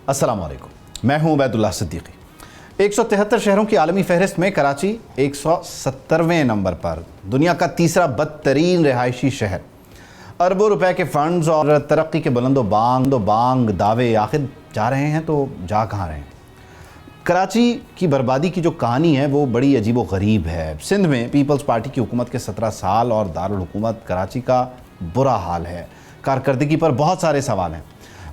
अस्सलाम वालेकुम, मैं हूं उबैदुल्लाह सिद्दीकी। 173 शहरों की आलमी फहरिस्त में कराची 170वें नंबर पर, दुनिया का तीसरा बदतरीन रिहायशी शहर। अरबों रुपए के फंड्स और तरक्की के बुलंदो बांग दावे आखिर जा रहे हैं तो जा कहाँ रहे हैं। कराची की बर्बादी की जो कहानी है वो बड़ी अजीब व गरीब है। सिंध में पीपल्स पार्टी की हुकूमत के 17 साल और दारुल हुकूमत कराची का बुरा हाल है। कारकर्दगी पर बहुत सारे सवाल हैं।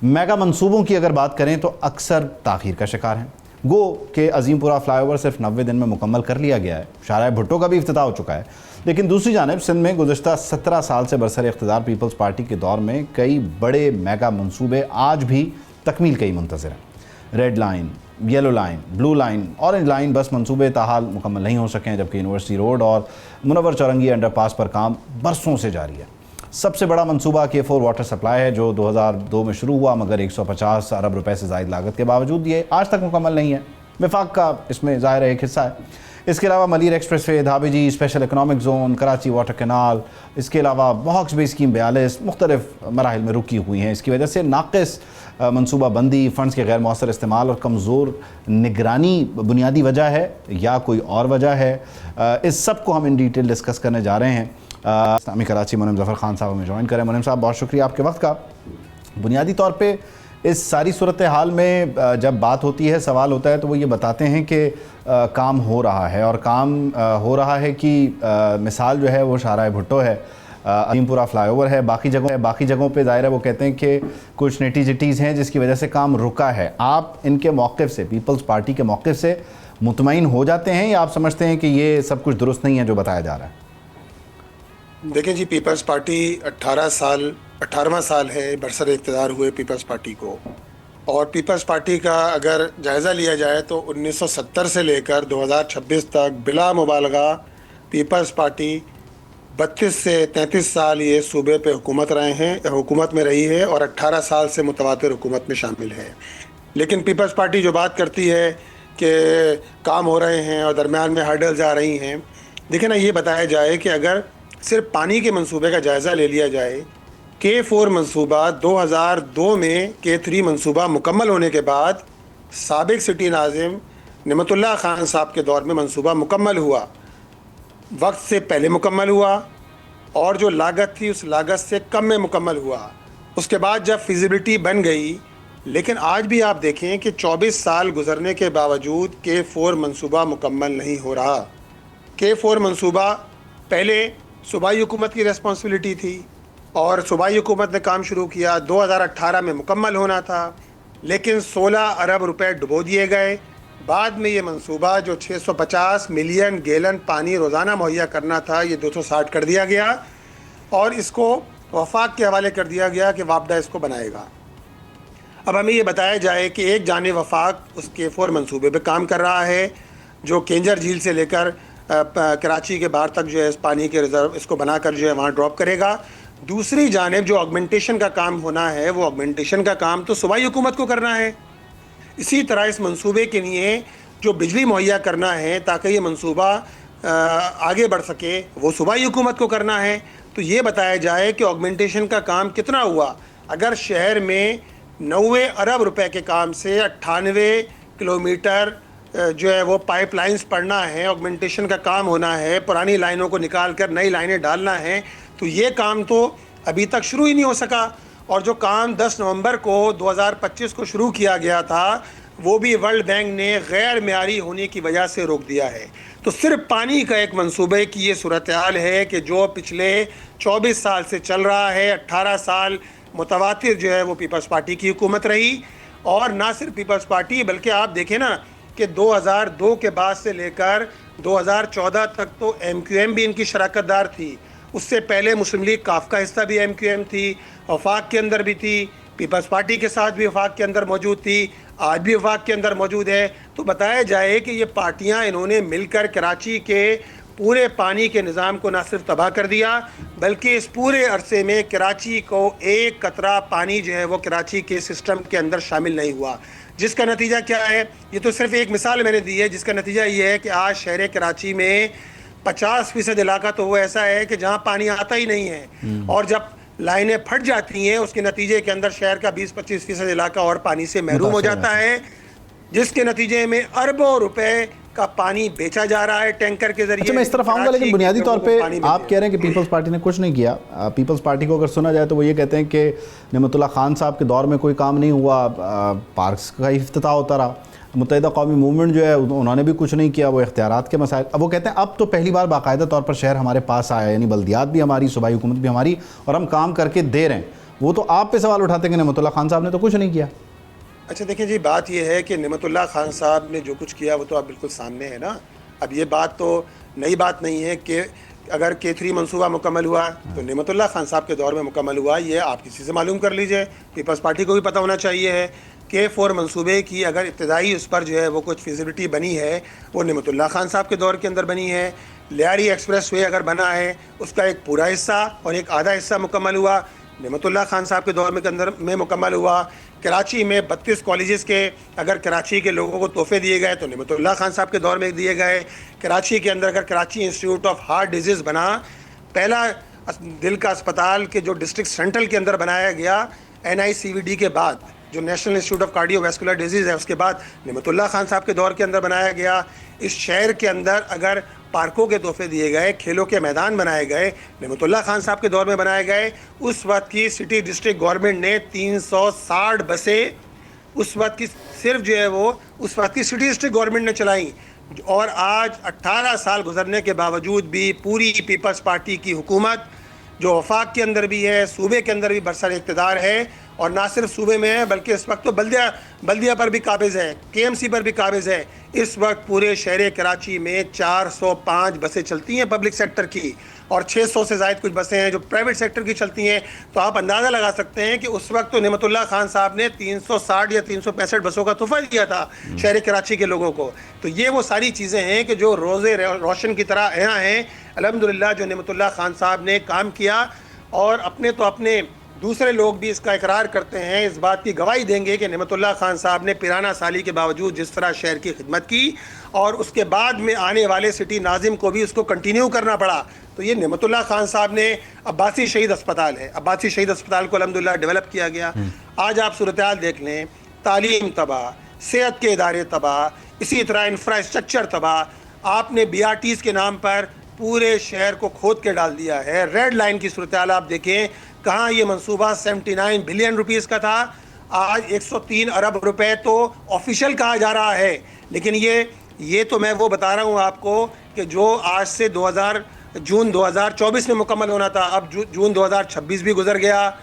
मेगा मंसूबों की अगर बात करें तो अक्सर ताख़ीर का शिकार हैं। गो के अजीमपुरा फ्लाईओवर सिर्फ 90 दिन में मुकम्मल कर लिया गया है। शाहराह भुट्टो का भी इफ्तिताह हो चुका है। लेकिन दूसरी जानिब सिंध में गुज़श्ता 17 साल से बरसर इख्तिदार पीपल्स पार्टी के दौर में कई बड़े मेगा मंसूबे आज भी तकमील के ही मुंतज़िर हैं। Red line, yellow line, blue line, orange line बस मंसूबे ताहाल मुकम्मल नहीं हो सके हैं, जबकि यूनिवर्सिटी रोड और मुनव्वर चौरंगी अंडरपास पर काम बरसों से जारी है। सबसे बड़ा मंसूबा K4 वाटर सप्लाई है जो 2002 में शुरू हुआ, मगर 150 अरब रुपए से ज़ायद लागत के बावजूद ये आज तक मुकम्मल नहीं है। वफाक का इसमें ज़ाहिर एक हिस्सा है। इसके अलावा Malir expressway, Dhabeji special economic zone, Karachi water canal, इसके अलावा हॉक्स बे स्कीम 42 मुख्तलिफ मराहिल में रुकी हुई हैं। इसकी वजह से नाक़िस मनसूबा बंदी, फ़ंड्स के गैर मौसर इस्तेमाल और कमज़ोर निगरानी बुनियादी वजह है या कोई और वजह है। इस सब को हम इन डिटेल डिस्कस करने जा रहे हैं। इस्लामी कराची मुनीम ज़फ़र ख़ान साहब हमें ज्वाइन करें। मुनीम साहब, बहुत शुक्रिया आपके वक्त का। बुनियादी तौर पे इस सारी सूरत हाल में जब बात होती है, सवाल होता है तो वो ये बताते हैं कि काम हो रहा है, और काम हो रहा है कि मिसाल जो है वो शाहराह भुट्टो है, अजीमपुरा फ्लाईओवर है, बाकी जगहों पे ज़ाहिर है वो कहते हैं कि कुछ नेटिजिटीज़ हैं जिसकी वजह से काम रुका है। आप इनके मौक़िफ़ से, पीपल्स पार्टी के मौक़िफ़ से मुतमईन हो जाते हैं या आप समझते हैं कि ये सब कुछ दुरुस्त नहीं है जो बताया जा रहा है? देखें जी, पीपल्स पार्टी 18वां साल है बरसर इक़्तिदार हुए पीपल्स पार्टी को, और पीपल्स पार्टी का अगर जायज़ा लिया जाए तो 1970 से लेकर 2026 तक बिला मुबालगा पीपल्स पार्टी 32 से 33 साल ये सूबे पे हुकूमत में रही है और 18 साल से मुतवातिर हुकूमत में शामिल है। लेकिन पीपल्स पार्टी जो बात करती है कि काम हो रहे हैं और दरमियान में हर्डल्स आ रही हैं, देखिए ना, ये बताया जाए कि अगर सिर्फ पानी के मंसूबे का जायज़ा ले लिया जाए, K4 मंसूबा 2002 में K3 मंसूबा मुकम्मल होने के बाद साबिक सिटी नाज़िम निमतुल्लाह खान साहब के दौर में मंसूबा मुकम्मल हुआ, वक्त से पहले मुकम्मल हुआ, और जो लागत थी उस लागत से कम में मुकम्मल हुआ। उसके बाद जब फिजिबिलिटी बन गई, लेकिन आज भी आप देखें कि 24 साल गुजरने के बावजूद K4 मंसूबा मुकम्मल नहीं हो रहा। K4 मंसूबा पहले सूबाई हुकूमत की रिस्पॉन्सिबिलिटी थी और सूबाई हुकूमत ने काम शुरू किया, 2018 में मुकम्मल होना था, लेकिन 16 अरब रुपए डुबो दिए गए। बाद में ये मंसूबा जो 650 मिलियन गैलन पानी रोज़ाना मुहैया करना था, ये 260 कर दिया गया और इसको वफाक के हवाले कर दिया गया कि वापडा इसको बनाएगा। अब हमें ये बताया जाए कि एक जानिब वफाक उस K4 मंसूबे पे काम कर रहा है जो केंजर झील से लेकर कराची के बाहर तक जो है पानी के रिज़र्व इसको बनाकर जो है वहाँ ड्रॉप करेगा। दूसरी जानिब जो ऑगमेंटेशन का काम होना है, वो ऑगमेंटेशन का काम तो सूबाई हुकूमत को करना है। इसी तरह इस मंसूबे के लिए जो बिजली मुहैया करना है ताकि ये मंसूबा आगे बढ़ सके, वो सूबाई हुकूमत को करना है। तो ये बताया जाए कि ऑगमेंटेशन का काम कितना हुआ। अगर शहर में 90 अरब रुपए के काम से 98 किलोमीटर जो है वो पाइपलाइंस पड़ना है, ऑगमेंटेशन का काम होना है, पुरानी लाइनों को निकाल कर नई लाइनें डालना है, तो ये काम तो अभी तक शुरू ही नहीं हो सका। और जो काम 10 नवंबर को 2025 को शुरू किया गया था, वो भी वर्ल्ड बैंक ने गैर मेयारी होने की वजह से रोक दिया है। तो सिर्फ पानी का एक मंसूबे की ये सूरत हाल है कि जो पिछले 24 साल से चल रहा है। 18 साल मुतवातिर जो है वो पीपल्स पार्टी की हुकूमत रही, और ना सिर्फ पीपल्स पार्टी बल्कि आप देखें ना कि 2002 के बाद से लेकर 2014 तक तो MQM भी इनकी शराकतदार थी। उससे पहले मुस्लिम लीग काफ का हिस्सा भी MQM थी, वफाक के अंदर भी थी, पीपल्स पार्टी के साथ भी वफाक के अंदर मौजूद थी, आज भी वफाक के अंदर मौजूद है। तो बताया जाए कि ये पार्टियां इन्होंने मिलकर कराची के पूरे पानी के निज़ाम को ना सिर्फ तबाह कर दिया, बल्कि इस पूरे अरसे में कराची को एक कतरा पानी जो है वो कराची के सिस्टम के अंदर शामिल नहीं हुआ। जिसका नतीजा क्या है, ये तो सिर्फ एक मिसाल मैंने दी है। जिसका नतीजा ये है कि आज शहर कराची में 50% इलाका तो वो ऐसा है कि जहाँ पानी आता ही नहीं है, और जब लाइनें फट जाती हैं, उसके नतीजे के अंदर शहर का 20-25% इलाका और पानी से महरूम हो जाता है, जिसके नतीजे में अरबों रुपए का पानी बेचा जा रहा है टैंकर के जरिए। अच्छा, मैं इस तरफ आऊंगा, लेकिन बुनियादी तौर पे आप कह रहे हैं कि पीपल्स पार्टी ने कुछ नहीं किया। पीपल्स पार्टी को अगर सुना जाए तो वो ये कहते हैं कि नेमतुल्लाह खान साहब के दौर में कोई काम नहीं हुआ, पार्क्स का इफ्तिताह होता रहा, मुत्तहिदा कौमी मूवमेंट जो है उन्होंने भी कुछ नहीं किया, वो इख्तियारात के मसाइल। अब वो कहते हैं अब तो पहली बार बाकायदा तौर पर शहर हमारे पास आया, यानी बल्दियात भी हमारी, सूबाई हुकूमत भी हमारी, और हम काम करके दे रहे हैं। वो तो आप पे सवाल उठाते हैं कि नेमतुल्लाह खान साहब ने तो कुछ नहीं किया। अच्छा देखिए जी, बात यह है कि नेमतुल्लाह खान साहब ने जो कुछ किया वो तो आप बिल्कुल सामने है ना। अब ये बात तो नई बात नहीं है कि अगर K3 मंसूबा मुकम्मल हुआ तो नेमतुल्लाह खान साहब के दौर में मुकम्मल हुआ, ये आप किसी से मालूम कर लीजिए। पीपल्स पार्टी को भी पता होना चाहिए है K4 मंसूबे की अगर इब्तदाई उस पर जो है वो कुछ फिजिबिलिटी बनी है, वो नेमतुल्लाह खान साहब के दौर के अंदर बनी है। लियारी एक्सप्रेस वे अगर बना है, उसका एक पूरा हिस्सा और एक आधा हिस्सा मुकम्मल हुआ, नेमतुल्लाह खान साहब के दौर में के अंदर में मुकम्मल हुआ। कराची में 32 कॉलेजेस के अगर कराची के लोगों को तोहफे दिए गए तो नेमतुल्लाह खान साहब के दौर में दिए गए। कराची के अंदर अगर Karachi institute of heart disease बना, पहला दिल का अस्पताल के जो डिस्ट्रिक्ट सेंट्रल के अंदर बनाया गया NICVD के बाद, जो national institute of cardiovascular disease है, उसके बाद नेमतुल्लाह खान साहब के दौर के अंदर बनाया गया। इस शहर के अंदर अगर पार्कों के तोहफे दिए गए, खेलों के मैदान बनाए गए, नेमतुल्लाह खान साहब के दौर में बनाए गए। उस वक्त की सिटी डिस्ट्रिक्ट गवर्नमेंट ने 360 बसें उस वक्त की सिर्फ जो है वो उस वक्त की सिटी डिस्ट्रिक्ट गवर्नमेंट ने चलाई, और आज 18 साल गुजरने के बावजूद भी पूरी पीपल्स पार्टी की हुकूमत जो वफाक के अंदर भी है, सूबे के अंदर भी बरसर इक़्तिदार है, और ना सिर्फ सूबे में है बल्कि इस वक्त तो बल्दिया पर भी काबिज़ है, KMC पर भी काबिज़ है। इस वक्त पूरे शहर कराची में 405 बसें चलती हैं पब्लिक सेक्टर की, और 600 से ज़ायद कुछ बसें हैं जो प्राइवेट सेक्टर की चलती हैं। तो आप अंदाज़ा लगा सकते हैं कि उस वक्त तो नेमतुल्लाह खान साहब ने 360 या 365 बसों का तोहफा दिया था शहर कराची के लोगों को। तो ये वो सारी चीज़ें हैं कि जो रोज़े रोशन की तरह यहाँ हैं। अल्हम्दुलिल्लाह जो नेमतुल्लाह खान साहब ने काम किया, और अपने दूसरे लोग भी इसका इकरार करते हैं, इस बात की गवाही देंगे कि नेमतुल्लाह खान साहब ने पिराना साली के बावजूद जिस तरह शहर की खिदमत की, और उसके बाद में आने वाले सिटी नाजिम को भी उसको कंटिन्यू करना पड़ा। तो ये नेमतुल्लाह खान साहब ने अब्बासी शहीद अस्पताल है, अब्बासी शहीद अस्पताल को अल्हम्दुलिल्लाह डेवलप किया गया। आज आप सूरत-ए-हाल देख लें, तालीम तबाह, सेहत के इदारे तबाह, इसी तरह इंफ्रास्ट्रक्चर तबाह। आपने BRTs के नाम पर पूरे शहर को खोद के डाल दिया है। रेड लाइन की सूरत-ए-हाल आप देखें, कहाँ ये मंसूबा 79 बिलियन रुपीज़ का था, आज 103 अरब रुपए तो ऑफिशियल कहा जा रहा है। लेकिन ये तो मैं वो बता रहा हूँ आपको कि जो आज से जून 2024 में मुकम्मल होना था, अब जून 2026 भी गुजर गया।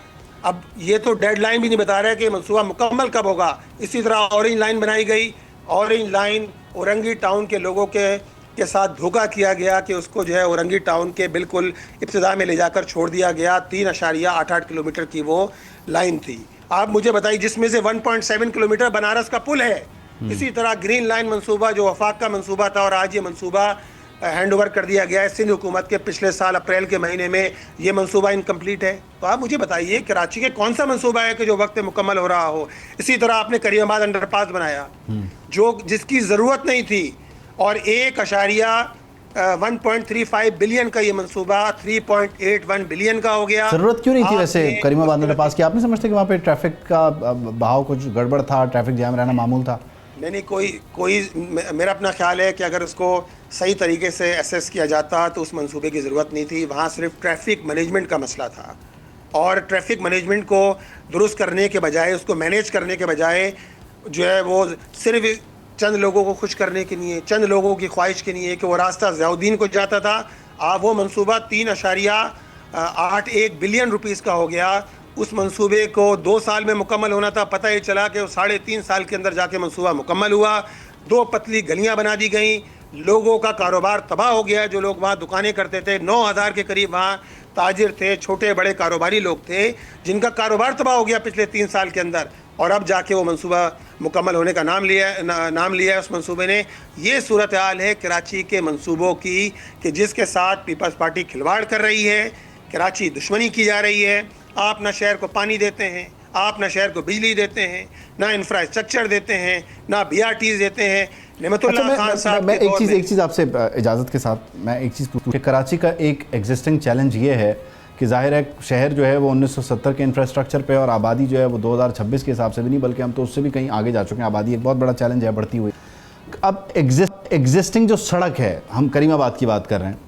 अब ये तो डेडलाइन भी नहीं बता रहे कि मंसूबा मुकम्मल कब होगा। इसी तरह ऑरेंज लाइन बनाई गई, ऑरेंज लाइन औरंगी टाउन के लोगों के साथ धोखा किया गया कि उसको जो है औरंगी टाउन के बिल्कुल इब्तिदा में ले जाकर छोड़ दिया गया। 3.88 किलोमीटर की वो लाइन थी। आप मुझे बताइए, जिसमें से 1.7 किलोमीटर बनारस का पुल है। इसी तरह ग्रीन लाइन मंसूबा जो वफाक का मंसूबा था, और आज ये मंसूबा हैंड ओवर कर दिया गया है सिंध हुकूमत के। पिछले साल अप्रैल के महीने में ये मंसूबा इनकम्प्लीट है। तो आप मुझे बताइए कराची के कौन सा मंसूबा है कि जो वक्त मुकम्मल हो रहा हो। इसी तरह आपने करीमाबाद अंडरपास बनाया जिसकी ज़रूरत नहीं थी, और 1.35 बिलियन का ये मंसूबा 3.81 बिलियन का हो गया। ज़रूरत क्यों नहीं थी वैसे करीमाबाद अंडरपास की? आप नहीं समझते कि वहाँ पे ट्रैफिक का बहाव कुछ गड़बड़ था, ट्रैफिक जाम रहना मामूल था? नहीं, कोई मेरा अपना ख्याल है कि अगर उसको सही तरीके से एसेस किया जाता तो उस मंसूबे की ज़रूरत नहीं थी। वहाँ सिर्फ ट्रैफिक मैनेजमेंट का मसला था, और ट्रैफिक मैनेजमेंट को दुरुस्त करने के बजाय, उसको मैनेज करने के बजाय जो है वो सिर्फ चंद लोगों को खुश करने के लिए, चंद लोगों की ख्वाहिश के लिए कि वो रास्ता ज़ियाउद्दीन को जाता था, वो मंसूबा 3.81 बिलियन रुपीज़ का हो गया। उस मंसूबे को 2 साल में मुकम्मल होना था, पता ही चला कि वो 3.5 साल के अंदर जाके मंसूबा मुकम्मल हुआ। 2 पतली गलियां बना दी गई, लोगों का कारोबार तबाह हो गया। जो लोग वहाँ दुकानें करते थे, 9000 के करीब वहाँ ताजिर थे, छोटे बड़े कारोबारी लोग थे, जिनका कारोबार तबाह हो गया पिछले 3 साल के अंदर। और अब जाके वो मंसूबा मुकम्मल होने का नाम लिया है उस मंसूबे ने। ये सूरत हाल है कराची के मंसूबों की कि जिसके साथ पीपल्स पार्टी खिलवाड़ कर रही है, कराची दुश्मनी की जा रही है। आप ना शहर को पानी देते हैं, आप ना शहर को बिजली देते हैं, ना इंफ्रास्ट्रक्चर देते हैं, ना BRTs देते हैं। नेमतुल्लाह खान साहब मैं एक चीज़ आपसे इजाज़त के साथ मैं एक चीज़ पूछूं कि कराची का एक एग्जिस्टिंग चैलेंज ये है कि जाहिर है शहर जो है वो 1970 के इंफ्रास्ट्रक्चर पे और आबादी जो है वो 2026 के हिसाब से भी नहीं, बल्कि हम तो उससे भी कहीं आगे जा चुके हैं। आबादी एक बहुत बड़ा चैलेंज है बढ़ती हुई। अब एग्जिस्टिंग जो सड़क है, हम करीमाबाद की बात कर रहे हैं,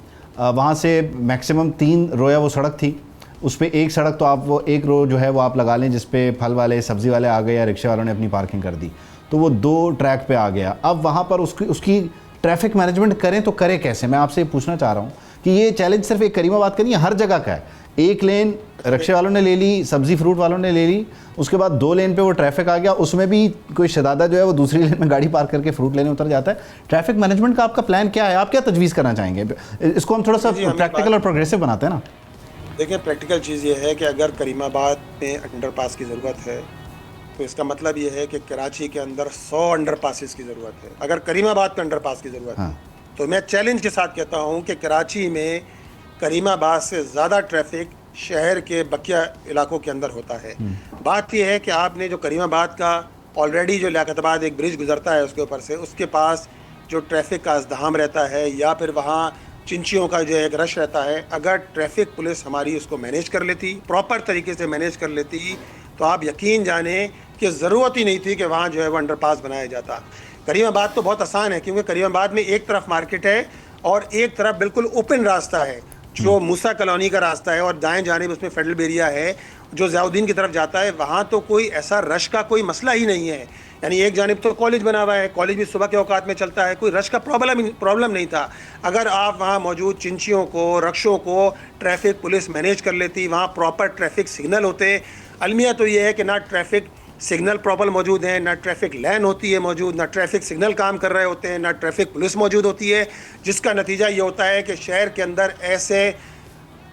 वहाँ से मैक्सिमम 3 रोया वो सड़क थी, उस पर एक सड़क तो आप वो एक रो जो है वो आप लगा लें जिस पे फल वाले सब्ज़ी वाले आ गए या रिक्शे वालों ने अपनी पार्किंग कर दी, तो वो 2 ट्रैक पे आ गया। अब वहाँ पर उसकी ट्रैफिक मैनेजमेंट करें तो करें कैसे? मैं आपसे पूछना चाह रहा हूँ कि ये चैलेंज सिर्फ एक करीमाबाद का नहीं है, हर जगह का है। एक लेन रिक्शे वालों ने ले ली, सब्जी फ्रूट वालों ने ले ली, उसके बाद 2 लेन पे वो ट्रैफिक आ गया, उसमें भी कोई शहजादा जो है वो दूसरी लेन में गाड़ी पार्क करके फ्रूट लेने उतर जाता है। ट्रैफिक मैनेजमेंट का आपका प्लान क्या है? आप क्या तजवीज़ करना चाहेंगे? इसको हम थोड़ा सा प्रैक्टिकल और प्रोग्रेसिव बनाते हैं ना। देखिए, प्रैक्टिकल चीज़ ये है कि अगर करीमाबाद में अंडरपास की ज़रूरत है तो इसका मतलब ये है कि कराची के अंदर 100 अंडरपासेस की ज़रूरत है। अगर करीमाबाद में अंडरपास की ज़रूरत है तो मैं चैलेंज के साथ कहता हूँ कि कराची में करीमाबाद से ज़्यादा ट्रैफिक शहर के बकिया इलाकों के अंदर होता है। बात यह है कि आपने जो करीमाबाद का ऑलरेडी जो लियाकताबाद एक ब्रिज गुजरता है उसके ऊपर से, उसके पास जो ट्रैफिक का अज़दहाम रहता है या फिर वहाँ चिंचियों का जो एक रश रहता है, अगर ट्रैफिक पुलिस हमारी उसको मैनेज कर लेती, प्रॉपर तरीके से मैनेज कर लेती, तो आप यकीन जाने कि ज़रूरत ही नहीं थी कि वहाँ जो है वो अंडरपास बनाया जाता। करीमाबाद तो बहुत आसान है क्योंकि करीमाबाद में एक तरफ मार्केट है और एक तरफ बिल्कुल ओपन रास्ता है जो मूसा कॉलोनी का रास्ता है, और दाएं जानिब उसमें फेडरल बेरिया है जो ज़ियाउद्दीन की तरफ जाता है। वहाँ तो कोई ऐसा रश का कोई मसला ही नहीं है, यानी एक जानिब तो कॉलेज बना हुआ है, कॉलेज भी सुबह के औकात में चलता है, कोई रश का प्रॉब्लम नहीं था। अगर आप वहाँ मौजूद चिंचियों को, रक्षों को ट्रैफिक पुलिस मैनेज कर लेती, वहाँ प्रॉपर ट्रैफिक सिग्नल होते। अलमिया तो ये है कि ना ट्रैफिक सिग्नल प्रॉपर मौजूद हैं, ना ट्रैफिक लाइन होती है मौजूद, ना ट्रैफिक सिग्नल काम कर रहे होते हैं, ना ट्रैफिक पुलिस मौजूद होती है, जिसका नतीजा ये होता है कि शहर के अंदर ऐसे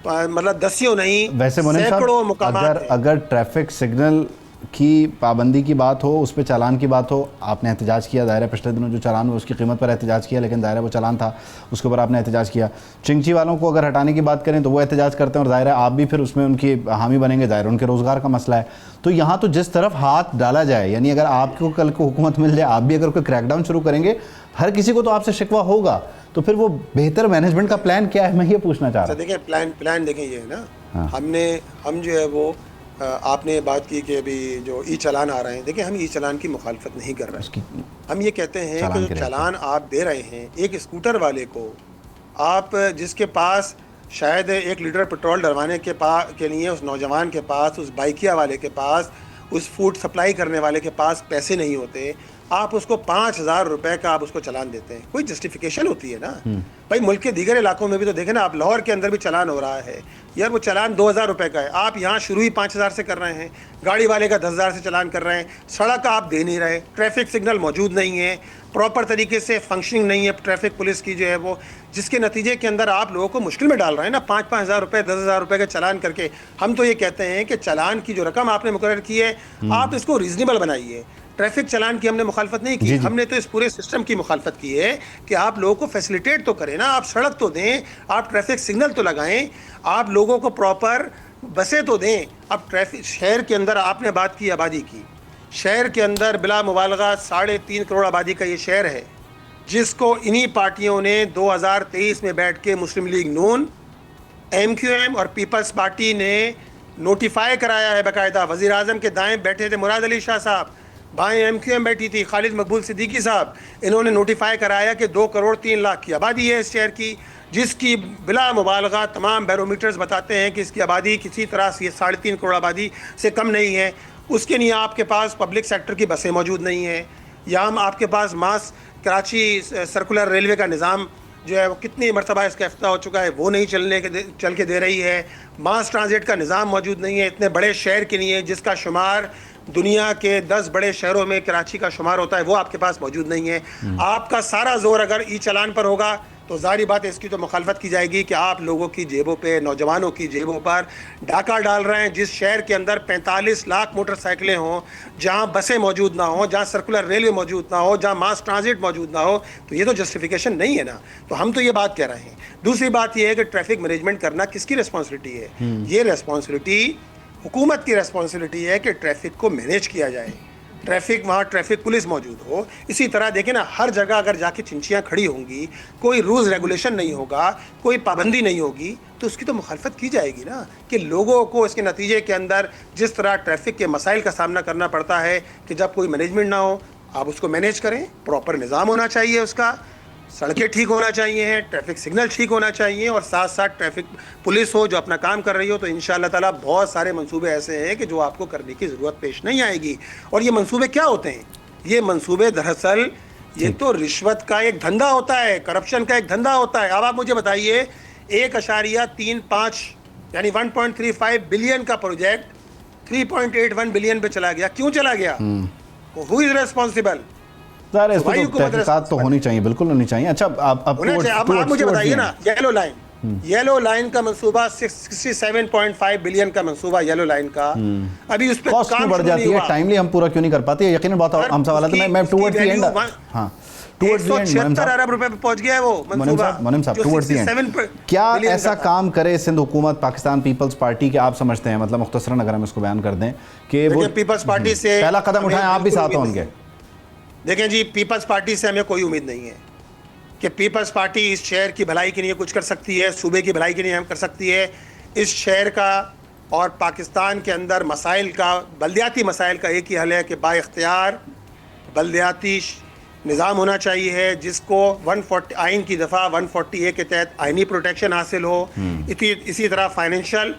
मतलब दसियों नहीं वैसे सैकड़ों मुकामात अगर ट्रैफिक सिग्नल की पाबंदी की बात हो, उस पर चालान की बात हो, आपने एहतजाज किया, दायरा पिछले दिनों जो चालान हुआ उसकी कीमत पर एहतजाज किया, लेकिन दायरा वो चालान था उसके ऊपर आपने एहतजाज किया। चिंची वालों को अगर हटाने की बात करें तो वो एहतजाज करते हैं और दायरा आप भी फिर उसमें उनकी हामी बनेंगे, दायरा उनके रोज़गार का मसला है। तो यहाँ तो जिस तरफ हाथ डाला जाए, यानी अगर आपको कल को हुकूमत मिल जाए, आप भी अगर कोई क्रैकडाउन शुरू करेंगे, हर किसी को तो आपसे शिकवा होगा, तो फिर वो बेहतर मैनेजमेंट का प्लान क्या है, मैं ये पूछना चाह रहा हूँ। देखिए प्लान देखें ये है ना, हम जो है वो आपने बात की कि अभी जो ई चालान आ रहे हैं, देखिए हम ई चालान की मुखालफत नहीं कर रहे हैं। हम ये कहते हैं कि जो चालान आप दे रहे हैं एक स्कूटर वाले को, आप जिसके पास शायद 1 लीटर पेट्रोल डलवाने के लिए उस नौजवान के पास, उस बाइकिया वाले के पास, उस फूड सप्लाई करने वाले के पास पैसे नहीं होते, आप उसको 5,000 रुपए का आप उसको चालान देते हैं, कोई जस्टिफिकेशन होती है ना भाई? मुल्क के दीगर इलाकों में भी तो देखें ना, आप लाहौर के अंदर भी चालान हो रहा है यार, वो चालान 2,000 रुपए का है, आप यहाँ शुरू ही 5,000 से कर रहे हैं, गाड़ी वाले का 10,000 से चालान कर रहे हैं, सड़क आप दे नहीं रहे, ट्रैफिक सिग्नल मौजूद नहीं है, प्रॉपर तरीके से फंक्शनिंग नहीं है ट्रैफिक पुलिस की जो है वो, जिसके नतीजे के अंदर आप लोगों को मुश्किल में डाल रहे हैं ना 5-5 हज़ार रुपये, 10,000 रुपये का चालान करके। हम तो ये कहते हैं कि चालान की जो रकम आपने मुकर्रर की है आप इसको रीजनेबल बनाइए। ट्रैफिक चालान की हमने मुखालफत नहीं की, हमने तो इस पूरे सिस्टम की मुखालफत की है कि आप लोगों को फैसिलिटेट तो करें ना, आप सड़क तो दें, आप ट्रैफिक सिग्नल तो लगाएं, आप लोगों को प्रॉपर बसें तो दें। अब ट्रैफिक शहर के अंदर आपने बात की आबादी की, शहर के अंदर बिला मुबालगा 3.5 करोड़ आबादी का ये शहर है, जिसको इन्हीं पार्टियों ने 2023 में बैठ के मुस्लिम लीग नून, MQM और पीपल्स पार्टी ने नोटिफाई कराया है बाकायदा। वज़ीर आज़म के दाएं बैठे थे मुराद अली शाह साहब, बाएं MQM बैठी थी खालिद मकबूल सिद्दीकी साहब, इन्होंने नोटिफाई कराया कि 2 करोड़ 3 लाख की आबादी है इस शहर की, जिसकी बिला मुबालगा तमाम बैरोमीटर्स बताते हैं कि इसकी आबादी किसी तरह से 3.5 करोड़ आबादी से कम नहीं है। उसके लिए आपके पास पब्लिक सेक्टर की बसें मौजूद नहीं हैं, या हम आपके पास मास कराची सर्कुलर रेलवे का निज़ाम जो है वो कितनी मरतबा इसका इफ्ता हो चुका है, वो नहीं चल के दे रही है, मास ट्रांजिट का निज़ाम मौजूद नहीं है इतने बड़े शहर के लिए जिसका शुमार दुनिया के 10 बड़े शहरों में कराची का शुमार होता है, वो आपके पास मौजूद नहीं है। आपका सारा जोर अगर ई चालान पर होगा तो जाहिर बात है इसकी तो मुखालफत की जाएगी कि आप लोगों की जेबों पे, नौजवानों की जेबों पर डाका डाल रहे हैं। जिस शहर के अंदर 45 लाख मोटरसाइकिलें हों, जहां बसें मौजूद ना हो, जहां सर्कुलर रेलवे मौजूद ना हो, जहां मास ट्रांजिट मौजूद ना हो, तो ये तो जस्टिफिकेशन नहीं है ना। तो हम तो ये बात कह रहे हैं। दूसरी बात यह है कि ट्रैफिक मैनेजमेंट करना किसकी रिस्पॉन्सिबिलिटी है? ये रिस्पॉन्सिबिलिटी हुकूमत की रिस्पॉन्सिबिलिटी है कि ट्रैफिक को मैनेज किया जाए। ट्रैफिक, वहाँ ट्रैफिक पुलिस मौजूद हो। इसी तरह देखें ना, हर जगह अगर जाके चिंचियाँ खड़ी होंगी, कोई रूल्स रेगुलेशन नहीं होगा, कोई पाबंदी नहीं होगी, तो उसकी तो मुखालफत की जाएगी ना। कि लोगों को इसके नतीजे के अंदर जिस तरह ट्रैफिक के मसाइल का सामना करना पड़ता है कि जब कोई मैनेजमेंट ना हो, आप उसको मैनेज करें, प्रॉपर निज़ाम होना चाहिए उसका, सड़कें ठीक होना चाहिए, ट्रैफिक सिग्नल ठीक होना चाहिए, और साथ साथ ट्रैफिक पुलिस हो जो अपना काम कर रही हो। तो इंशाअल्लाह ताला बहुत सारे मंसूबे ऐसे हैं कि जो आपको करने की ज़रूरत पेश नहीं आएगी। और ये मंसूबे क्या होते हैं? ये मंसूबे दरअसल ये तो रिश्वत का एक धंधा होता है, करप्शन का एक धंधा होता है। अब आप मुझे बताइए, 1.35 यानी 1.35 बिलियन का प्रोजेक्ट 3.81 बिलियन पे चला गया। क्यों चला गया? Who is responsible? सर इस पर तो तहकीकात तो होनी चाहिए, बिल्कुल होनी चाहिए। अच्छा अब मुझे बताइए ना, येलो लाइन का मंसूबा 67.5 बिलियन का मंसूबा येलो लाइन का, अभी उस पे कॉस्ट बढ़ जाती है, टाइमली हम पूरा क्यों नहीं कर पाते? यकीनन बहुत आम सवाल है। मैं टुवर्ड्स द एंड, हां, टुवर्ड्स द एंड 176 अरब रुपए पे पहुंच गया है वो मंसूबा। मुनीम साहब, टुवर्ड्स द एंड क्या ऐसा काम करे सिंध हुकूमत, पाकिस्तान पीपल्स पार्टी के, आप समझते हैं, मतलब मुख्तसरन अगर हम इसको बयान कर दें कि वो पीपल्स पार्टी से पहला कदम उठाएं, आप भी साथ होंगे? देखें जी, पीपल्स पार्टी से हमें कोई उम्मीद नहीं है कि पीपल्स पार्टी इस शहर की भलाई के लिए कुछ कर सकती है, सूबे की भलाई के लिए हम कर सकती है। इस शहर का और पाकिस्तान के अंदर मसाइल का, बल्दियाती मसाइल का एक ही हल है कि बाइख्तियार बल्दियाती निज़ाम होना चाहिए है, जिसको 140 आइन की दफ़ा 140A के तहत आइनी प्रोटेक्शन हासिल हो। इसी तरह फाइनेंशियल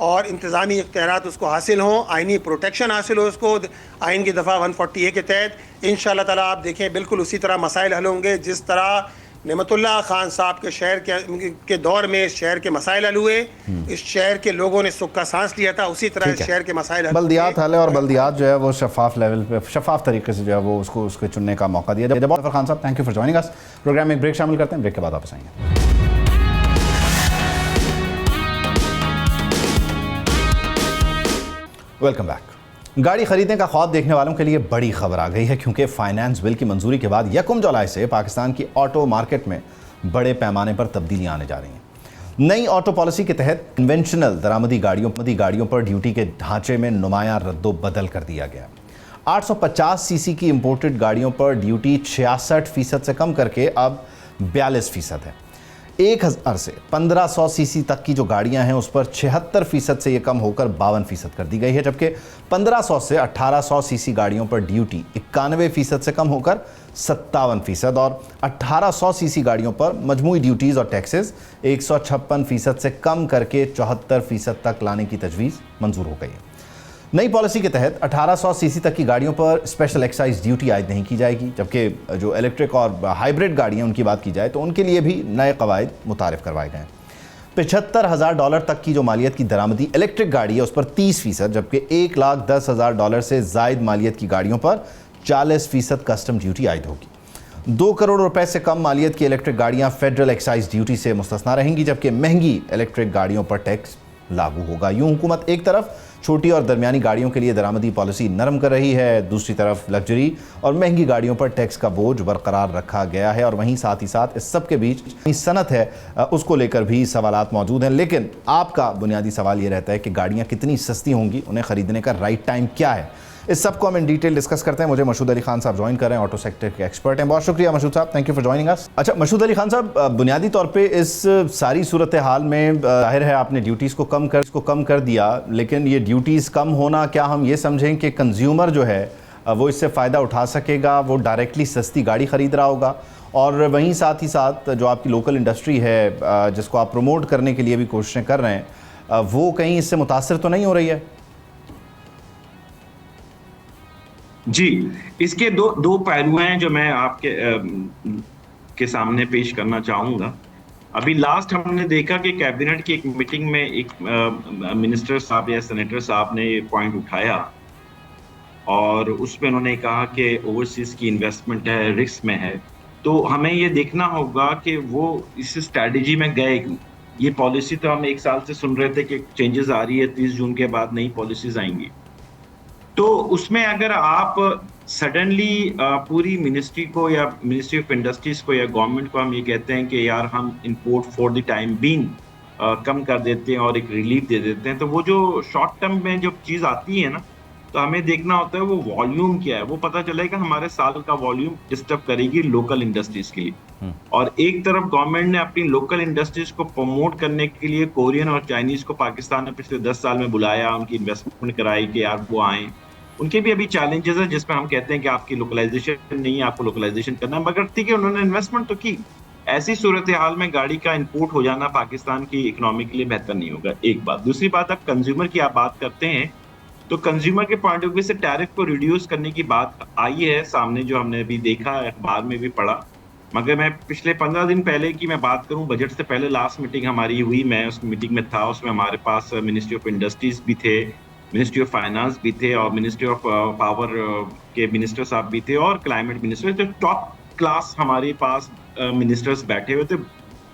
और इंतज़ामी इख्तियारात उसको हासिल हों, आइनी प्रोटेक्शन हासिल हो उसको आइन की दफ़ा 140A के तहत। इंशाअल्लाह ताला आप देखें बिल्कुल उसी तरह मसाइल हल होंगे जिस तरह नेमतुल्लाह खान साहब के शहर के दौर में इस शहर के मसाइल हल हुए, इस शहर के लोगों ने सुख का सांस लिया था, उसी तरह इस शहर के मसाइल बल्दियात हल है। और बल्दियात जो है वो शफाफ लेवल पे, शफाफ तरीके से जो है वो उसको चुनने का मौका दिया। जब Khan sahab, thank you for joining us. Program में एक ब्रेक शामिल करते हैं, ब्रेक के बाद वापस आएंगे। Welcome back. गाड़ी खरीदने का ख्वाब देखने वालों के लिए बड़ी खबर आ गई है, क्योंकि फाइनेंस बिल की मंजूरी के बाद 1 जुलाई से पाकिस्तान की ऑटो मार्केट में बड़े पैमाने पर तब्दीलियां आने जा रही हैं। नई ऑटो पॉलिसी के तहत कन्वेंशनल दरामदी गाड़ियों पर ड्यूटी के ढांचे में नुमायां रद्दो-बदल कर दिया गया। 850 सीसी की इंपोर्टेड गाड़ियों पर ड्यूटी 66% से कम करके अब 42% है। 1000 से 1500 सीसी तक की जो गाड़ियां हैं उस पर 76% से ये कम होकर 52% कर दी गई है, जबकि 1500 से 1800 सीसी गाड़ियों पर ड्यूटी 91% से कम होकर 57% और 1800 सीसी गाड़ियों पर मजमूई ड्यूटीज और टैक्सेस 156% से कम करके 74% तक लाने की तजवीज़ मंजूर हो गई है। नई पॉलिसी के तहत 1800 सीसी तक की गाड़ियों पर स्पेशल एक्साइज ड्यूटी आयद नहीं की जाएगी, जबकि जो इलेक्ट्रिक और हाइब्रिड गाड़ियां उनकी बात की जाए तो उनके लिए भी नए कवायद मुतारिफ करवाए गए हैं। $75,000 तक की जो मालियत की दरामदी इलेक्ट्रिक गाड़ी है उस पर 30%, जबकि $1,10,000 से जायद मालियत की गाड़ियों पर 40% कस्टम ड्यूटी आयद होगी। 2 करोड़ रुपए से कम मालियत की इलेक्ट्रिक गाड़ियां फेडरल एक्साइज ड्यूटी से मुस्तस्ना रहेंगी, जबकि महंगी इलेक्ट्रिक गाड़ियों पर टैक्स लागू होगा। यूं हुकूमत एक तरफ छोटी और दरमियानी गाड़ियों के लिए दरामदी पॉलिसी नरम कर रही है, दूसरी तरफ लग्जरी और महंगी गाड़ियों पर टैक्स का बोझ बरकरार रखा गया है, और वहीं साथ ही साथ इस सब के बीच सनत है उसको लेकर भी सवालात मौजूद हैं। लेकिन आपका बुनियादी सवाल ये रहता है कि गाड़ियाँ कितनी सस्ती होंगी, उन्हें ख़रीदने का राइट टाइम क्या है? इस सब को हम इन डिटेल डिस्कस करते हैं। मुझे मशहूद अली खान साहब ज्वाइन कर रहे हैं, ऑटो सेक्टर के एक्सपर्ट हैं। बहुत शुक्रिया मशहूद साहब, thank you for joining us. अच्छा मशहूद अली खान साहब, बुनियादी तौर पे इस सारी सूरत हाल में जाहिर है आपने ड्यूटीज़ को कम कर दिया, लेकिन ये ड्यूटीज़ कम होना, क्या हम ये समझें कि कंज्यूमर जो है वो इससे फ़ायदा उठा सकेगा, वो डायरेक्टली सस्ती गाड़ी ख़रीद रहा होगा, और वहीं साथ ही साथ जो आपकी लोकल इंडस्ट्री है जिसको आप प्रमोट करने के लिए भी कोशिशें कर रहे हैं, वो कहीं इससे मुतासर तो नहीं हो रही है? जी, इसके दो पहलू हैं जो मैं आपके सामने पेश करना चाहूँगा। अभी लास्ट हमने देखा कि कैबिनेट की एक मीटिंग में एक मिनिस्टर साहब या सेनेटर साहब ने ये पॉइंट उठाया, और उसमें उन्होंने कहा कि ओवरसीज़ की इन्वेस्टमेंट है, रिस्क में है। तो हमें ये देखना होगा कि वो इस स्ट्रैटेजी में गए। ये पॉलिसी तो हम 1 साल से सुन रहे थे कि चेंजेस आ रही है, 30 जून के बाद नई पॉलिसीज़ आएंगी। तो उसमें अगर आप सडनली पूरी मिनिस्ट्री को या मिनिस्ट्री ऑफ इंडस्ट्रीज को या गवर्नमेंट को हम ये कहते हैं कि यार हम import for the time being कम कर देते हैं और एक रिलीफ दे देते हैं, तो वो जो शॉर्ट टर्म में जो चीज़ आती है ना, तो हमें देखना होता है वो वॉल्यूम क्या है, वो पता चलेगा हमारे साल का वॉल्यूम डिस्टर्ब करेगी लोकल इंडस्ट्रीज के लिए। और एक तरफ गवर्नमेंट ने अपनी लोकल इंडस्ट्रीज को प्रमोट करने के लिए कोरियन और चाइनीज को पाकिस्तान ने पिछले 10 साल में बुलाया, उनकी इन्वेस्टमेंट कराई कि यार वो आए। उनके भी अभी चैलेंजेस है जिसमें हम कहते हैं कि आपकी लोकलाइजेशन नहीं है, आपको लोकलाइजेशन करना है, मगर ठीक है उन्होंने इन्वेस्टमेंट तो की। ऐसी सूरत हाल में गाड़ी का इंपोर्ट हो जाना पाकिस्तान की इकोनॉमी के लिए बेहतर नहीं होगा, एक बात। दूसरी बात, अब कंज्यूमर की आप बात करते हैं तो कंज्यूमर के पॉइंट ऑफ व्यू से टैरिफ को रिड्यूस करने की बात आई है सामने, जो हमने अभी देखा, अखबार में भी पढ़ा। मगर मैं पिछले 15 दिन पहले की मैं बात करूं, बजट से पहले लास्ट मीटिंग हमारी हुई, मैं उस मीटिंग में था, उसमें हमारे पास मिनिस्ट्री ऑफ इंडस्ट्रीज भी थे, मिनिस्ट्री ऑफ फाइनेंस भी थे और मिनिस्ट्री ऑफ पावर के मिनिस्टर साहब भी थे और क्लाइमेट मिनिस्टर। तो टॉप क्लास हमारे पास मिनिस्टर्स बैठे हुए थे,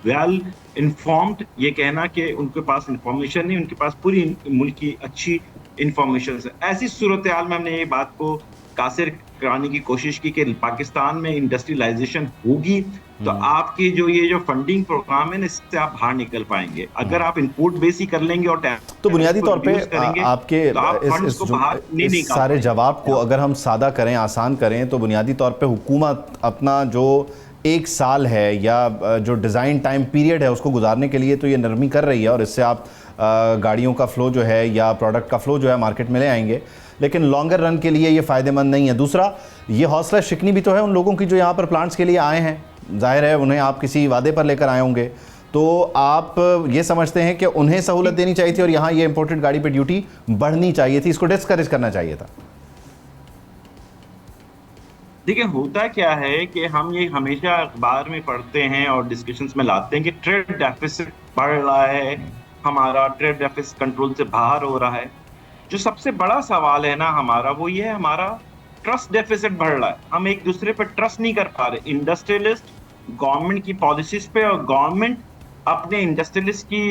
वेल इन्फॉर्म्ड। ये कहना कि उनके पास इंफॉर्मेशन नहीं, उनके पास पूरी मुल्क की अच्छी इंफॉर्मेशन है। ऐसी सूरत हाल में हमने ये बात को कासिर कराने की कोशिश की कि पाकिस्तान में इंडस्ट्रियलाइजेशन होगी तो आपके जो फंडिंग प्रोग्राम है ना, इससे आप बाहर निकल पाएंगे। अगर आप इंपोर्ट बेस ही कर लेंगे और तो बुनियादी तौर पे आपके इस सारे जवाब को अगर हम सादा करें, आसान करें, तो बुनियादी तौर पे हुकूमत अपना जो 1 साल है या जो डिज़ाइन टाइम पीरियड है उसको गुजारने के लिए तो ये नरमी कर रही है और इससे आप गाड़ियों का फ़्लो जो है या प्रोडक्ट का फ़्लो जो है मार्केट में ले आएंगे, लेकिन लॉन्गर रन के लिए ये फ़ायदेमंद नहीं है। दूसरा, ये हौसला शिकनी भी तो है उन लोगों की जो यहाँ पर प्लांट्स के लिए आए हैं। जाहिर है उन्हें आप किसी वादे पर लेकर आए होंगे, तो आप ये समझते हैं कि उन्हें सहूलत देनी चाहिए थी और यहाँ ये इंपोर्टेड गाड़ी पर ड्यूटी बढ़नी चाहिए थी, इसको डिस्करेज करना चाहिए था। देखिए, होता क्या है कि हम ये हमेशा अखबार में पढ़ते हैं और डिस्कशंस में लाते हैं कि ट्रेड डेफिसिट बढ़ रहा है, हमारा ट्रेड डेफिसिट कंट्रोल से बाहर हो रहा है। जो सबसे बड़ा सवाल है ना हमारा, वो ये है, हमारा ट्रस्ट डेफिसिट बढ़ रहा है। हम एक दूसरे पर ट्रस्ट नहीं कर पा रहे, इंडस्ट्रियलिस्ट गवर्नमेंट की पॉलिसीज पे, और गवर्नमेंट अपने इंडस्ट्रियलिस्ट की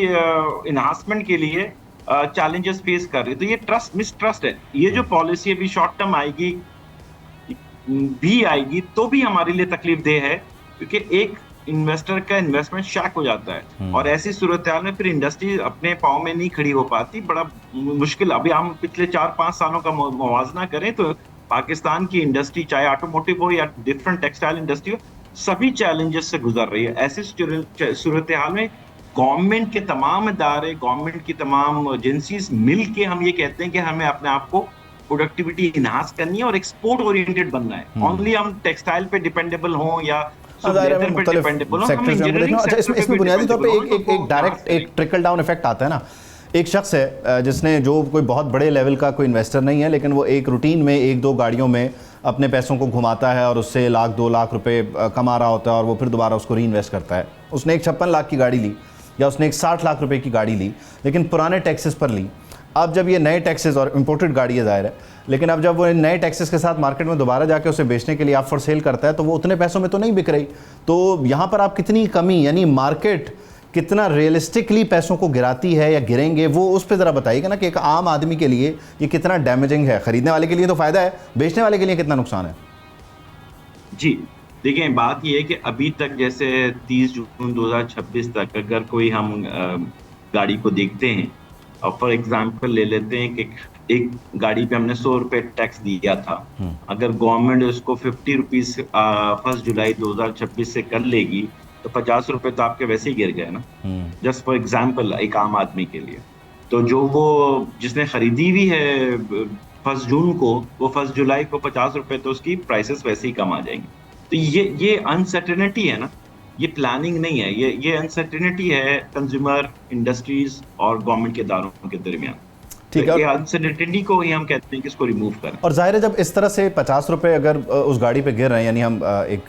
इन्हांसमेंट के लिए चैलेंजेस फेस कर रही है। तो ये ट्रस्ट मिसट्रस्ट है। ये जो पॉलिसी अभी शॉर्ट टर्म आएगी भी आएगी तो भी हमारे लिए तकलीफ देह है, क्योंकि एक इन्वेस्टर का इन्वेस्टमेंट शैक हो जाता है और ऐसी सूरत हाल में फिर इंडस्ट्री अपने पाँव में नहीं खड़ी हो पाती, बड़ा मुश्किल। अभी हम पिछले 4-5 सालों का मुवाजना करें तो पाकिस्तान की इंडस्ट्री, चाहे ऑटोमोटिव हो या डिफरेंट टेक्सटाइल इंडस्ट्री हो, सभी चैलेंजेस से गुजर रही है। ऐसी सूरत हाल में गवर्नमेंट के तमाम इदारे, गवर्नमेंट की तमाम एजेंसीज मिल के हम ये कहते हैं कि हमें अपने आप को प्रोडक्टिविटी इनहांस करनी है और एक्सपोर्ट ओरिएंटेड बनना है। ओनली हम टेक्सटाइल पे डिपेंडेबल हों या इसमें बुनियादी तौर पे एक डायरेक्ट एक ट्रिकल डाउन इफेक्ट आता है ना। एक शख्स है जिसने, जो कोई बहुत बड़े लेवल का कोई इन्वेस्टर नहीं है, लेकिन वो एक रूटीन में 1-2 गाड़ियों में अपने पैसों को घुमाता है और उससे 1-2 लाख रुपए कमा रहा होता है और वो फिर दोबारा उसको री इन्वेस्ट करता है। उसने एक 56 लाख की गाड़ी ली या उसने एक 60 लाख रुपए की गाड़ी ली, लेकिन पुराने टैक्सेस पर ली। अब जब ये नए टैक्सेस, और इंपोर्टेड गाड़ी है ज़ाहिर है, लेकिन अब जब वो नए टैक्सेस के साथ मार्केट में दोबारा जाके उसे बेचने के लिए आप फॉर सेल करता है तो वो उतने पैसों में तो नहीं बिक रही। तो यहाँ पर आप कितनी कमी, यानी मार्केट कितना रियलिस्टिकली पैसों को गिराती है या गिरेंगे, वो उस पर ज़रा बताइएगा ना कि एक आम आदमी के लिए ये कितना डैमेजिंग है। ख़रीदने वाले के लिए तो फ़ायदा है, बेचने वाले के लिए कितना नुकसान है? जी देखिए, बात ये है कि अभी तक जैसे 30 जून 2026 तक अगर कोई हम गाड़ी को देखते हैं और फॉर एग्जांपल ले लेते हैं कि एक गाड़ी पे हमने 100 रुपए टैक्स दिया था, अगर गवर्नमेंट उसको 50 रुपीज 1 जुलाई 2026 से कर लेगी तो 50 रुपए तो आपके वैसे ही गिर गए ना, जस्ट फॉर एग्जांपल एक आम आदमी के लिए। तो जो वो जिसने खरीदी भी है 1 जून को, वो 1 जुलाई को 50 रुपए तो उसकी प्राइसेस वैसे ही कम आ जाएंगी। तो ये अनसर्टेनिटी है ना, ये प्लानिंग नहीं है, ये अनसर्टेनिटी है कंज्यूमर, इंडस्ट्रीज और गवर्नमेंट के इदारों के दरमियान। ठीक है, ये अनसर्टेनिटी को ही हम कहते हैं कि इसको रिमूव करें। और जाहिर है जब इस तरह से 50 रुपए अगर उस गाड़ी पे गिर रहे हैं, यानी हम एक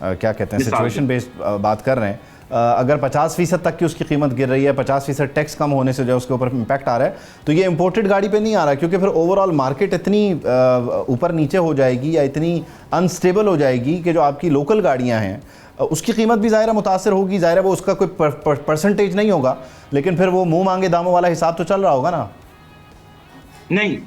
क्या कहते हैं सिचुएशन बेस्ड बात कर रहे हैं, अगर 50% तक की उसकी कीमत गिर रही है, 50% टैक्स कम होने से जो उसके ऊपर इम्पैक्ट आ रहा है, तो ये इंपोर्टेड गाड़ी पे नहीं आ रहा, क्योंकि फिर ओवरऑल मार्केट इतनी ऊपर नीचे हो जाएगी या इतनी अनस्टेबल हो जाएगी कि जो आपकी लोकल गाड़ियाँ हैं उसकी कीमत भी ज़ाहिर मुतासर होगी। ज़ाहिर वो उसका कोई परसेंटेज नहीं होगा, लेकिन फिर वो मुंह मांगे दामों वाला हिसाब तो चल रहा होगा ना। नहीं,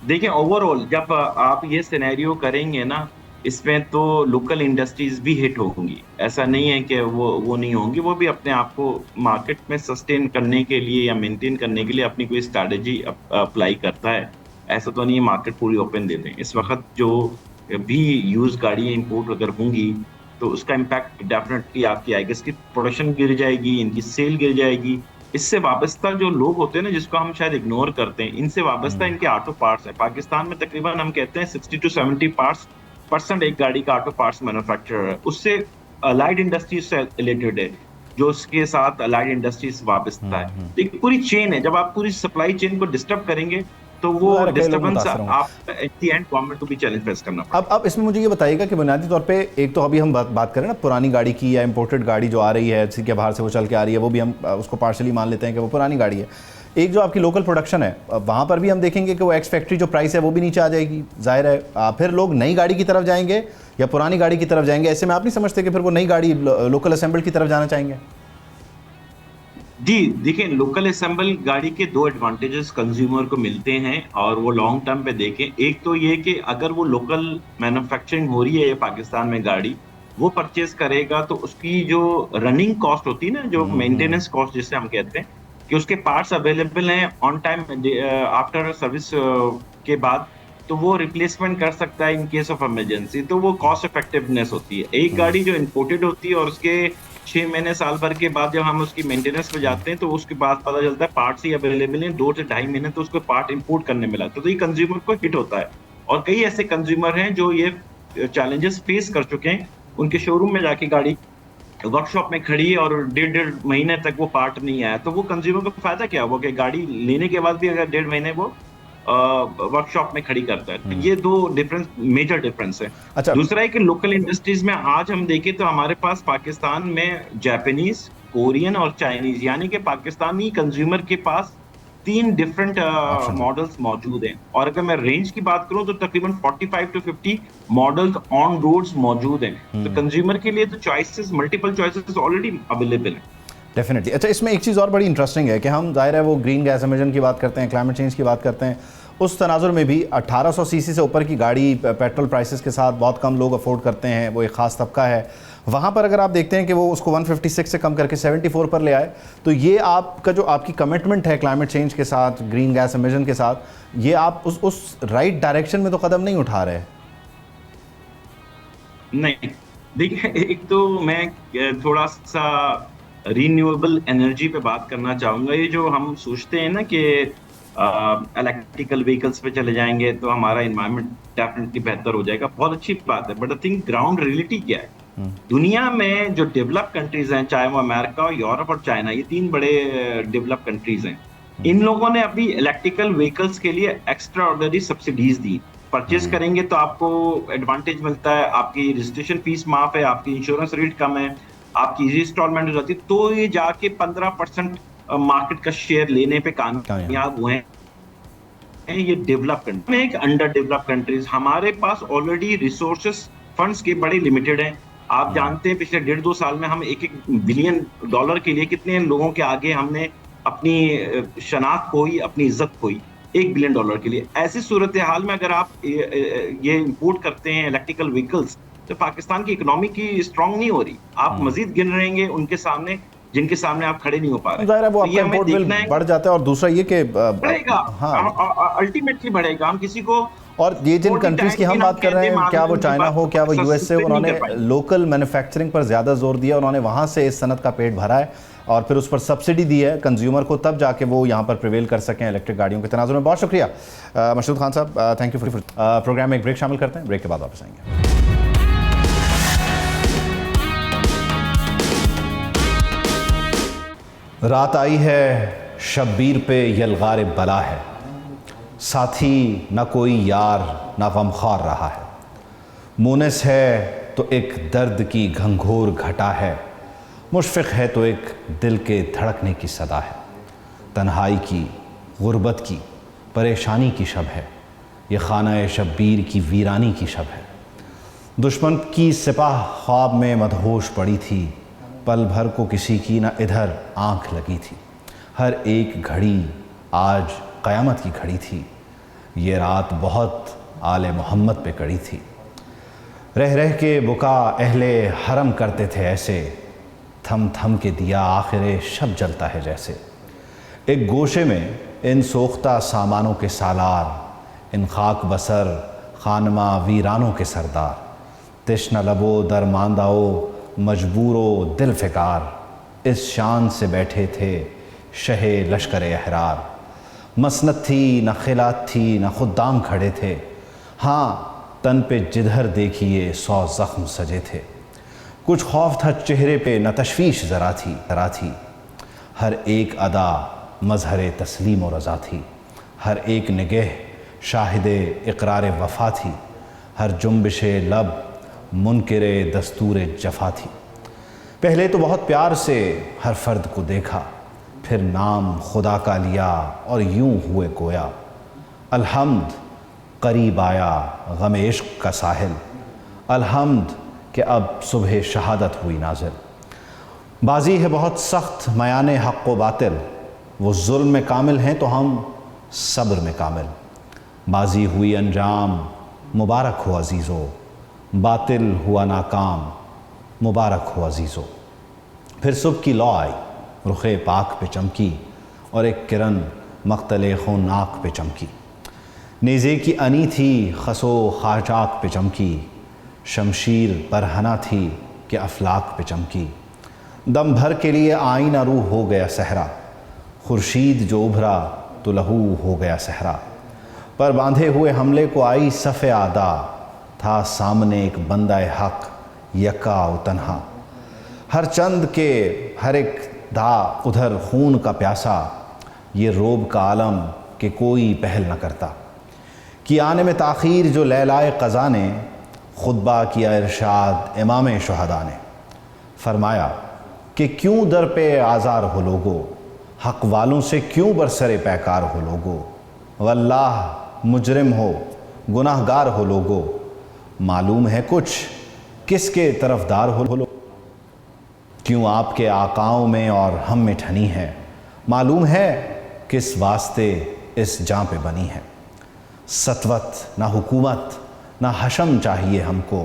देखिए ओवरऑल जब आप ये सिनेरियो करेंगे ना, इसमें तो लोकल इंडस्ट्रीज भी हिट होंगी। ऐसा नहीं है कि वो नहीं होंगी, वो भी अपने आप को मार्केट में सस्टेन करने के लिए या मेंटेन करने के लिए अपनी कोई स्ट्रैटेजी अप्लाई करता है। ऐसा तो नहीं है मार्केट पूरी ओपन दे दें। इस वक्त जो भी यूज गाड़ियाँ इंपोर्ट अगर होंगी तो उसका इम्पैक्ट डेफिनेटली आपकी आई गेस की प्रोडक्शन गिर जाएगी, इनकी सेल गिर जाएगी। इससे वाबस्ता जो लोग होते हैं ना, जिसको हम शायद इग्नोर करते हैं, इनसे वाबस्ता इनके ऑटो पार्ट्स है। पाकिस्तान में तकरीबन हम कहते हैं 60 to 70% एक गाड़ी का ऑटो पार्ट्स मैन्युफैक्चरर है, उससे अलाइड इंडस्ट्रीज से रिलेटेड है, जो उसके साथ अलाइड इंडस्ट्रीज वाबस्ता है। एक पूरी चेन है, जब आप पूरी सप्लाई चेन को डिस्टर्ब करेंगे तो वो डिस्टर्बेंस आप एट द एंड गवर्नमेंट को भी चैलेंज फेस करना पड़ेगा। अब इसमें मुझे ये बताइएगा कि बुनियादी तौर पे एक तो अभी हम बात करें ना पुरानी गाड़ी की या इंपोर्टेड गाड़ी जो आ रही है, जैसे कि बाहर से वो चल के आ रही है, वो भी हम उसको पार्शली मान लेते हैं कि वो पुरानी गाड़ी है। एक जो आपकी लोकल प्रोडक्शन है, वहाँ पर भी हम देखेंगे कि वो एक्स फैक्ट्री जो प्राइस है वो भी नीचे आ जाएगी, जाहिर है। फिर लोग नई गाड़ी की तरफ जाएंगे या पुरानी गाड़ी की तरफ जाएंगे? ऐसे में आप नहीं समझते कि फिर वो नई गाड़ी लोकल असेंबल की तरफ जाना चाहेंगे? जी देखिए, लोकल असेंबल गाड़ी के दो एडवांटेजेस कंज्यूमर को मिलते हैं और वो लॉन्ग टर्म पे देखें। एक तो ये कि अगर वो लोकल मैन्युफैक्चरिंग हो रही है पाकिस्तान में गाड़ी, वो परचेज करेगा तो उसकी जो रनिंग कॉस्ट होती है ना, जो मेंटेनेंस कॉस्ट जिसे हम कहते हैं, कि उसके पार्ट्स अवेलेबल हैं ऑन टाइम आफ्टर सर्विस के बाद, तो वो रिप्लेसमेंट कर सकता है इन केस ऑफ इमरजेंसी। तो वो कॉस्ट इफेक्टिवनेस होती है। एक गाड़ी जो इंपोर्टेड होती है और उसके 6 महीने साल भर के बाद जब हम उसकी मेंटेनेंस पे जाते हैं तो उसके बाद पता चलता है पार्ट्स ही अवेलेबल हैं 2 से 2.5 महीने तो उसको पार्ट इंपोर्ट करने में लगता है, तो ये कंज्यूमर को हिट होता है। और कई ऐसे कंज्यूमर हैं जो ये चैलेंजेस फेस कर चुके हैं, उनके शोरूम में जाके गाड़ी वर्कशॉप में खड़ी है और 1.5 महीने तक वो पार्ट नहीं आया, तो वो कंज्यूमर को फायदा क्या हुआ कि गाड़ी लेने के बाद भी अगर 1.5 महीने वो वर्कशॉप में खड़ी करता है। तो ये दो मेजर डिफरेंस है। अच्छा। दूसरा है कि लोकल इंडस्ट्रीज में आज हम देखें तो हमारे पास पाकिस्तान में जापानीज, कोरियन और चाइनीज, यानी कि पाकिस्तानी कंज्यूमर के पास 3 डिफरेंट मॉडल्स मौजूद हैं। और अगर मैं रेंज की बात करूं तो तकरीबन 45 to 50 मॉडल्स ऑन रोड्स मौजूद हैं। तो कंज्यूमर के लिए तो choices, multiple choices already available हैं। डेफिनेटली। अच्छा, इसमें एक चीज़ और बड़ी इंटरेस्टिंग है कि हम जाहिर है वो ग्रीन गैस एमिशन की बात करते हैं, क्लाइमेट चेंज की बात करते हैं, उस तनाजुर में भी 1800 सीसी से ऊपर की गाड़ी पेट्रोल प्राइसेस के साथ बहुत कम लोग अफोर्ड करते हैं, वो एक ख़ास तबका है। वहाँ पर अगर आप देखते हैं कि वो उसको 156 से कम करके 74 पर ले आए, तो ये आपका जो आपकी कमिटमेंट है क्लाइमेट चेंज के साथ, ग्रीन गैस एमिशन के साथ, ये आप उस राइट डायरेक्शन में तो कदम नहीं उठा रहे? नहीं, देखिए, एक तो मैं थोड़ा सा रिन्यूएबल एनर्जी पे बात करना चाहूँगा। ये जो हम सोचते हैं ना कि इलेक्ट्रिकल व्हीकल्स पे चले जाएंगे तो हमारा एनवायरनमेंट डेफिनेटली बेहतर हो जाएगा, बहुत अच्छी बात है, but I think ground reality क्या है? दुनिया में जो डेवलप कंट्रीज हैं, चाहे वो अमेरिका, यूरोप और चाइना, ये 3 बड़े डेवलप कंट्रीज हैं, इन लोगों ने अभी इलेक्ट्रिकल व्हीकल्स के लिए एक्स्ट्रा ऑर्डिनरी सब्सिडीज दी। परचेज करेंगे तो आपको एडवांटेज मिलता है, आपकी रजिस्ट्रेशन फीस माफ है, आपकी इंश्योरेंस रेट कम है, आपकी इजी इंस्टॉलमेंट हो जाती है, तो ये जाके 15% मार्केट का शेयर लेने पे कामयाब हुए हैं ये डेवलप कंट्री में। एक अंडर डेवलप कंट्रीज, हमारे पास ऑलरेडी रिसोर्सेस फंड्स के बड़े लिमिटेड हैं। आप जानते हैं पिछले 1.5-2 साल में हम $1 बिलियन के लिए कितने लोगों के आगे हमने अपनी शनाख्त खोई, अपनी इज्जत खोई, $1 बिलियन के लिए। ऐसी सूरत हाल में अगर आप ये इंपोर्ट करते हैं इलेक्ट्रिकल व्हीकल्स, तो पाकिस्तान की इकोनॉमी की स्ट्रांग नहीं हो रही। आप मजीद गिन रहेंगे उनके सामने जिनके सामने आप खड़े नहीं हो पा रहे। जाहिर है वो आपका इंपोर्ट बिल बढ़ जाता है। और दूसरा ये कि बढ़ेगा, अल्टीमेटली बढ़ेगा। हम किसी को, और ये जिन कंट्रीज की हम बात कर रहे हैं, क्या वो चाइना हो, क्या वो यूएसए, उन्होंने लोकल मैन्युफैक्चरिंग पर ज़्यादा जोर दिया, उन्होंने वहाँ से इस सनत का पेट भरा है और फिर उस पर सब्सिडी दी है कंज्यूमर को, तब जाके वो यहाँ पर प्रिवेल कर सकें इलेक्ट्रिक गाड़ियों के तनाजुर में। बहुत शुक्रिया Mashhood Khan sahab, thank you for programme में एक ब्रेक शामिल करते हैं, ब्रेक के बाद वापस आएंगे। रात आई है, शब्बीर पे यलगार बला है, साथी न कोई यार न गमख्वार रहा है, मुनस है तो एक दर्द की घंघोर घटा है, मुशफ़िक़ है तो एक दिल के धड़कने की सदा है, तन्हाई की, गुर्बत की, परेशानी की शब है, ये खाना शब्बीर की वीरानी की शब है। दुश्मन की सिपाह ख्वाब में मदहोश पड़ी थी, पल भर को किसी की न इधर आंख लगी थी, हर एक घड़ी आज क़यामत की घड़ी थी, ये रात बहुत आले मोहम्मद पे कड़ी थी। रह रह के बुका अहले हरम करते थे ऐसे, थम थम के दिया आखिर शब जलता है जैसे। एक गोशे में इन सोख्ता सामानों के सालार, इन खाक बसर खानमा वीरानों के सरदार, तिश्न लबो दरमांदाओ मजबूरो दिल फ़िकार, इस शान से बैठे थे शहे लश्कर अहरार। मसनद थी न खिलात थी न खुद्दाम खड़े थे, हाँ तन पे जिधर देखिए 100 ज़ख्म सजे थे। कुछ खौफ था चेहरे पे न तशवीश ज़रा थी, हर एक अदा मज़हर तस्लीम और रज़ा थी, हर एक निगह शाहिदे इक़रार वफ़ा थी, हर जुम्बिश लब मुनकिरे दस्तूर जफ़ा थी। पहले तो बहुत प्यार से हर फ़र्द को देखा, फिर नाम खुदा का लिया और यूं हुए गोया। अल्हम्द करीब आया गम इश्क़ का साहिल, अल्हम्द कि अब सुबह शहादत हुई नाज़िल। बाजी है बहुत सख्त मयाने हक़ व बातिल, वो जुल्म में कामिल हैं तो हम सब्र में कामिल। बाजी हुई अंजाम मुबारक हो अज़ीज़ो, बातिल हुआ नाकाम मुबारक हो अज़ीज़ो। फिर सुबह की लौ आई रुखे पाक पे चमकी, और एक किरण मख्तले खूनाक पे चमकी। नेज़े की अनी थी खसो खाचाक पे चमकी, शमशीर बरहना थी कि अफलाक पे चमकी। दम भर के लिए आईना रूह हो गया सहरा, खुर्शीद जो उभरा तो लहू हो गया सहरा। पर बांधे हुए हमले को आई सफ़े आदा, था सामने एक बंदा हक यका व तन्हा। हर चंद के हर एक दा उधर खून का प्यासा, ये रोब का आलम कि कोई पहल न करता। कि आने में ताख़ीर जो लैलाए क़ज़ा ने, खुतबा किया इरशाद इमाम शुहदा ने। फरमाया कि क्यों दर पे आज़ार हो लोगो, हक़ वालों से क्यों बरसरे पैकार हो लोगो। वल्लाह मुजरिम हो गुनाहगार हो लोगो, मालूम है कुछ किसके तरफदार हो लोगो। क्यों आपके आकाओं में और हम में ठनी है, मालूम है किस वास्ते इस जां पे बनी है। सतवत ना हुकूमत ना हशम चाहिए हमको,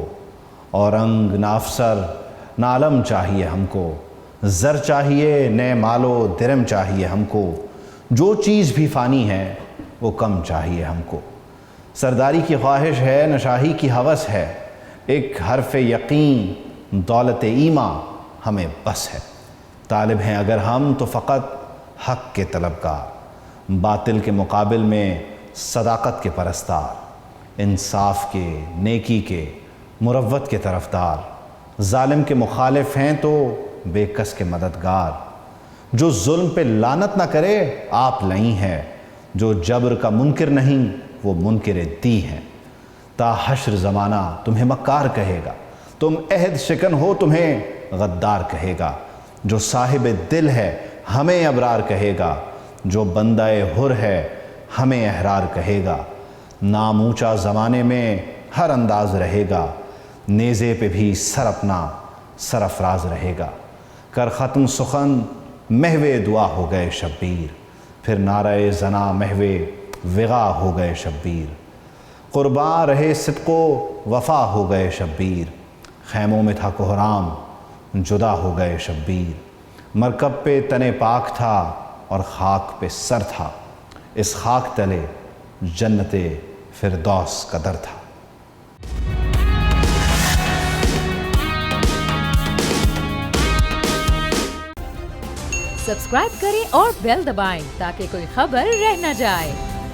औरंग ना अफसर ना आलम चाहिए हमको। ज़र चाहिए नए मालो दिरम चाहिए हमको, जो चीज़ भी फ़ानी है वो कम चाहिए हमको। सरदारी की ख्वाहिश है न शाही की हवस है, एक हरफ यकीन दौलत ईमा हमें बस है। तालिब हैं अगर हम तो फ़कत हक़ के तलबगार, बातिल के मुकाबिल में सदाकत के परस्तार। इंसाफ के नेकी के मुरव्वत के तरफदार, जालिम के मुखालिफ हैं तो बेकस के मददगार। जो जुल्म पे लानत ना करे आप लई हैं, जो जबर का मुनकिर नहीं वो मुनकिर दी हैं। ता हश्र ज़माना तुम्हें मक्कार कहेगा, तुम अहद शिकन हो तुम्हें गद्दार कहेगा। जो साहिब दिल है हमें अबरार कहेगा, जो बंदाए हुर है हमें अहरार कहेगा। नाम ऊँचा ज़माने में हर अंदाज रहेगा, नेज़े पे भी सर अपना सरफराज रहेगा। कर ख़त्म सुखन महवे दुआ हो गए शब्बीर, फिर नारे जना महवे विगा हो गए शब्बीर। क़ुरबान रहे सिद्को वफ़ा हो गए शब्बीर, खैमों में था कोहराम जुदा हो गए शब्बीर। मरकब पे तने पाक था और खाक पे सर था, इस खाक तले जन्नते फिरदौस का दर था। सब्सक्राइब करें और बेल दबाएं ताकि कोई खबर रह न जाए।